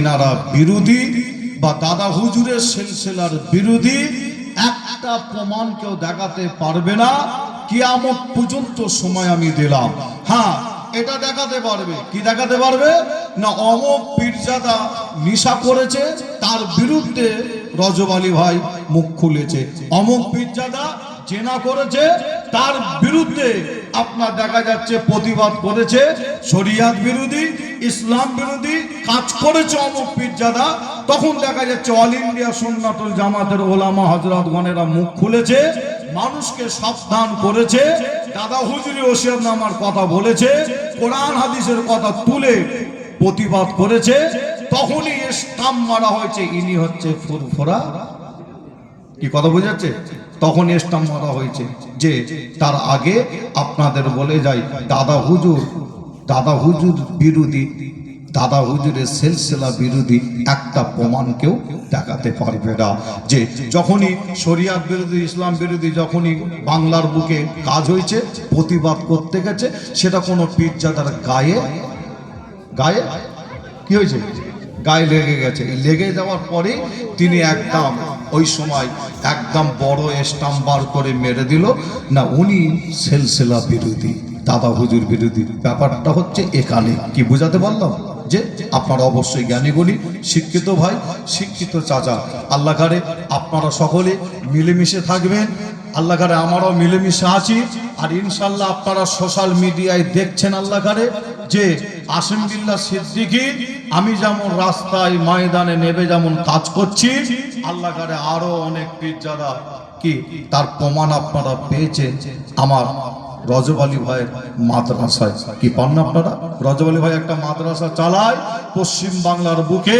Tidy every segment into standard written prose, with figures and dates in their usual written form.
ইনারা বিরোধী বা দাদা হুজুরের সিলসিলার বিরোধী একটা প্রমাণ কেউ দেখাতে পারবে না। কিয়ামত পর্যন্ত সময় আমি দিলাম। হ্যাঁ, এটা দেখাতে পারবে। কি দেখাতে পারবে? না অমুক পীরজাদা নেশা করেছে, তার বিরুদ্ধে রজব আলী ভাই মুখ খুলেছে। অমুক পীরজাদা জেনা করেছে, তার বিরুদ্ধে আপনার দেখা যাচ্ছে প্রতিবাদ করেছে। শরিয়াত বিরোধী, ইসলাম বিরোধী কাজ করেছে অমুক পীরজাদা, তখন দেখা যাচ্ছে অল ইন্ডিয়া সুন্নাতুল জামাতের ওলামা হযরতগণেরা মুখ খুলেছে, মানুষকে সাবধান করেছে, দাদা হুজুরি ওসিয়তনামার কথা বলেছে, কোরআন হাদিসের কথা তুলে প্রতিবাদ করেছে। তখনই স্টাম্প মারা হয়েছে, ইনি হচ্ছে ফুরফুরা। কি কথা বোঝাচ্ছে? তখন স্টাম্প মারা হয়েছে। যে তার আগে আপনাদের বলে যাই, দাদা হুজুর বিরোধী, দাদা হুজুরের সিলসিলা বিরোধী একটা প্রমাণ কেউ দেখাতে পারবে না। যে যখনই শরিয়াত বিরোধী, ইসলাম বিরোধী যখনই বাংলার বুকে কাজ হয়েছে, প্রতিবাদ করতে গেছে, সেটা কোনো পীরজাদার গায়ে কি হয়েছে? গায়ে লেগে গেছে। লেগে যাওয়ার পরে তিনি একদম ওই সময় একদম বড় স্টাম্প বার করে মেরে দিল, না উনি সিলসিলা বিরোধী, দাদা হুজুর বিরোধী। ব্যাপারটা হচ্ছে এখানে। কি বুঝাতে পারলাম? যে আপনারা অবশ্যই জ্ঞানী গুণী, শিক্ষিত ভাই, শিক্ষিত চাচা, আল্লাহ ঘরে আপনারা সকলে মিলেমিশে থাকবেন। আল্লাহ ঘরে আমরাও মিলেমিশে আছি। আর ইনশাল্লাহ আপনারা সোশ্যাল মিডিয়ায় দেখছেন আল্লাহ ঘরে যে আসিম বিল্লাহ সিদ্দিকী আমি যেমন রাস্তায় ময়দানে নেবে যেমন কাজ করছি, আল্লাহ ঘরে আরো অনেক পীরজাদা কি তার প্রমাণ আপনারা পেয়েছেন আমার রজব আলী ভাইয়ের মাদ্রাসায়। কি পান না আপনারা? রজব আলী ভাই একটা মাদ্রাসা চালায় পশ্চিম বাংলার বুকে।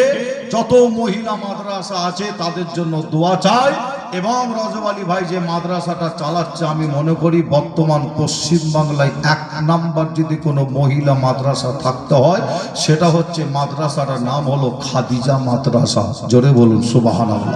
যত মহিলা মাদ্রাসা আছে তাদের জন্য দোয়া চাই। এবং রজব আলী ভাই যে মাদ্রাসাটা চালাচ্ছে, আমি মনে করি বর্তমান পশ্চিম বাংলায় 1 নাম্বার যদি কোনো মহিলা মাদ্রাসা থাকতে হয়, সেটা হচ্ছে মাদ্রাসাটার নাম হলো খাদিজা মাদ্রাসা। জোরে বলুন সুবহানাল্লাহ।